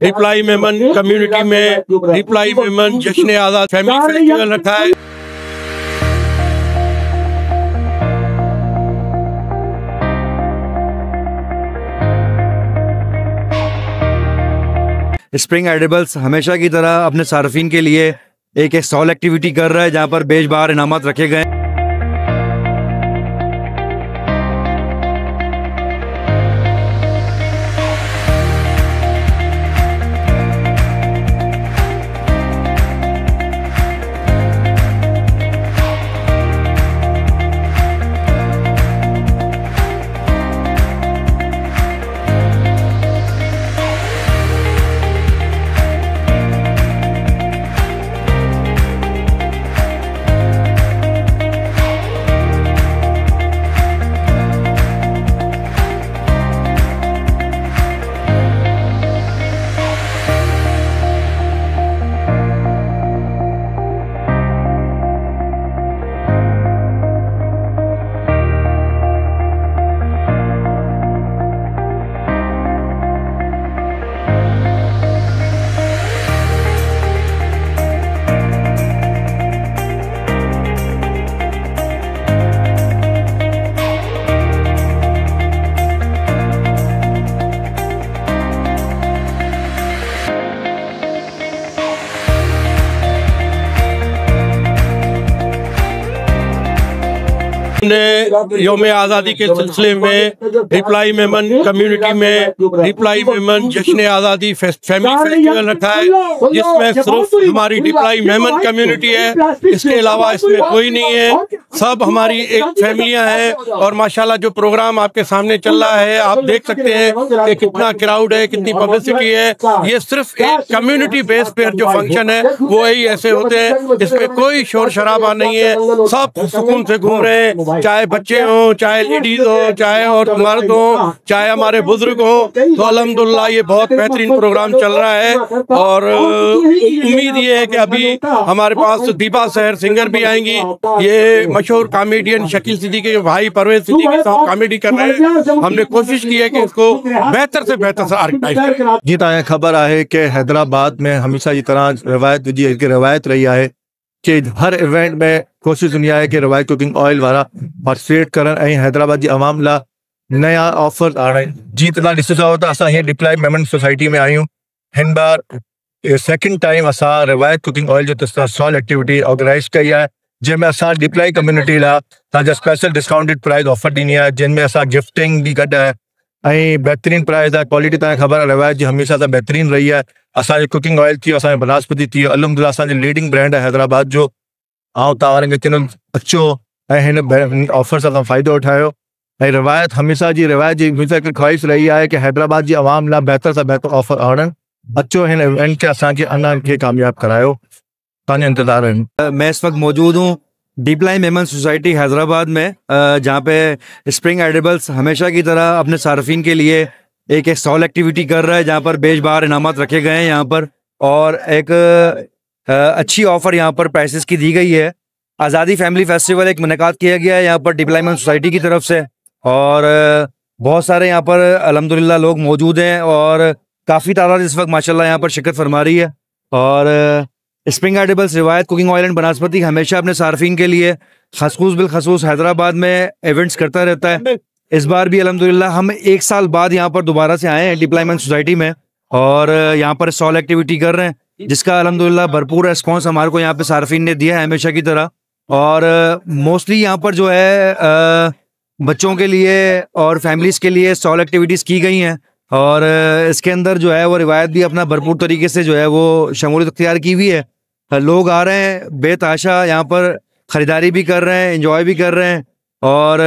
Reply Memon community में reply Memon जश्न आज़ाद family festival रखा है। स्प्रिंग एडिबल्स हमेशा की तरह अपने सार्फिन के लिए एक स्टॉल एक्टिविटी कर रहा है, जहां पर बेशबार इनामात रखे गए। यौम आज़ादी के सिलसिले में रिप्लाई मेमन कम्युनिटी में रिप्लाई मेमन जश्न आज़ादी फैमिली फेस्टिवल रखा है, जिसमें सिर्फ हमारी रिप्लाई मेमन कम्युनिटी है। इसके अलावा इसमें कोई नहीं है, सब हमारी एक फैमिलियां हैं। और माशाल्लाह जो प्रोग्राम आपके सामने चल रहा है, आप देख सकते हैं कि कितना क्राउड है, कितनी पब्लिसिटी है। ये सिर्फ एक कम्युनिटी बेस पर जो फंक्शन है वो ही ऐसे होते हैं, इसमें कोई शोर शराबा नहीं है, सब सुकून से घूम रहे हैं, चाहे बच्चे हो, चाहे लेडीज हो, चाहे और मर्द हो, चाहे हमारे बुजुर्ग हो। तो अल्हम्दुलिल्लाह ये बहुत बेहतरीन प्रोग्राम चल रहा है। और उम्मीद ये है कि अभी हमारे पास दीपा सहर सिंगर भी आएंगी। ये मशहूर कॉमेडियन शकील सिद्दीकी के भाई परवेज सिद्दीकी साहब कॉमेडी कर रहे हैं। हमने कोशिश की है कि इसको बेहतर से बेहतर ऑर्गेनाइज जी तां खबर है कि हैदराबाद में हमेशा जी तरह रवायत रही है कि हर इवेंट में कोशिश दुनिया है कि रवायत कुकिंग ऑयल वारा पार्टिसिपेट करन ऐं हैदराबाद जी अवाम ला नया ऑफर आणे। जी तरह ॾिसो त असां हीअ रिप्लाई मेमन सोसाइटी में आहियूं। हिन बार सेकेंड टाइम असां रवायत कुकिंग ऑयल जो स्टॉल एक्टिविटी ऑर्गेनाइज कई है, जंहिंमें असां रिप्लाई कम्युनिटी लाइ तव्हांजा स्पेशल डिस्काउंटेड प्राइस ऑफर ॾिनी आहे, जिनमें असां गिफ्टिंग भी गॾु आहे ऐं बहितरीन प्राइस आहे। क्वालिटी तव्हांखे ख़बर आहे रवायत जी हमेशा सां बहितरीन रही है। असांजो कुकिंग ऑयल थी वियो, असांजो बनास्पति थी वियो, अल्हम्दुलिल्लाह असांजो लीडिंग ब्रांड आहे हैदराबाद जो। ऐं तव्हां खे चवंदुमि अचो ऐं हिन ऑफर सां तव्हां फ़ाइदो उठायो। ऐं रवायत हमेशा जी हमेशा हिकु ख़्वाहिश रही आहे कि हैदराबाद जी आवाम लाइ बहितर सां बहितर ऑफर आणनि। अचो हिन इवेंट खे असांखे अञा खे कामयाब करायो, तव्हांजा इंतज़ार आहिनि। मैं इस वक्त मौजूद हूँ रिप्लाई मेमन सोसाइटी हैदराबाद में, जहाँ पे स्प्रिंग एडिबल्स हमेशा की तरह अपने सार्फिन के लिए एक स्टॉल एक्टिविटी कर रहा है, जहाँ पर बेशबार इनामात रखे गए हैं यहाँ पर। और एक अच्छी ऑफर यहाँ पर प्राइसेस की दी गई है। आज़ादी फैमिली फेस्टिवल एक मुनक़ाद किया गया है यहाँ पर रिप्लाई मेमन सोसाइटी की तरफ से, और बहुत सारे यहाँ पर अल्हम्दुलिल्लाह लोग मौजूद हैं और काफ़ी तादाद इस वक्त माशाल्लाह यहाँ पर शिरकत फरमा रही है। और स्प्रिंग एडिबल्स रिवायत कुकिंग ऑयल एंड बनास्पति हमेशा अपने सार्फिन के लिए खसूस बिलखसूस हैदराबाद में इवेंट्स करता रहता है। इस बार भी अल्हम्दुलिल्लाह हम 1 साल बाद यहाँ पर दोबारा से आए हैं रिप्लाई मेमन सोसाइटी में, और यहाँ पर स्टॉल एक्टिविटी कर रहे हैं, जिसका अल्हम्दुलिल्लाह भरपूर रिस्पॉन्स हमारे को यहाँ पे सार्फिन ने दिया है हमेशा की तरह। और मोस्टली यहाँ पर जो है बच्चों के लिए और फैमिलीज़ के लिए स्टॉल एक्टिविटीज़ की गई हैं, और इसके अंदर जो है वो रिवायत भी अपना भरपूर तरीके से जो है वो शमूलियत इख्तियार की हुई है। लोग आ रहे हैं बेतहाशा, यहाँ पर ख़रीदारी भी कर रहे हैं, एंजॉय भी कर रहे हैं, और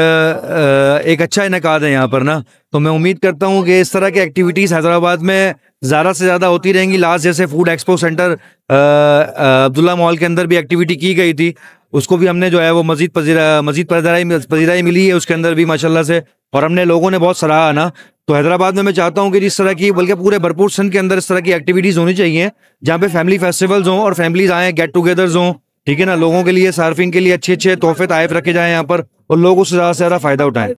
एक अच्छा इनेकाद है यहाँ पर ना। तो मैं उम्मीद करता हूँ कि इस तरह की एक्टिविटीज़ हैदराबाद में ज़्यादा से ज़्यादा होती रहेंगी। लास्ट जैसे food expo centre Abdullah mall के अंदर भी एक्टिविटी की गई थी, उसको भी हमने जो है वो मज़ीद पजीराई मिली है उसके अंदर भी माशाल्लाह से, और हमने लोगों ने बहुत सराहा ना। तो हैदराबाद में मैं चाहता हूँ कि इस तरह की, बल्कि पूरे भरपूर सिंध के अंदर इस तरह की एक्टिविटीज़ होनी चाहिए, जहाँ पे फैमिली फेस्टिवल्स हों और फैमिलीज आएँ, गेट टुगेदर्स हों, ठीक है ना। लोगों के लिए, सार्फिन के लिए अच्छे अच्छे तोहफे ताइफ रखे जाएँ यहाँ पर, और लोग उससे ज़्यादा से ज़्यादा फ़ायदा उठाएँ।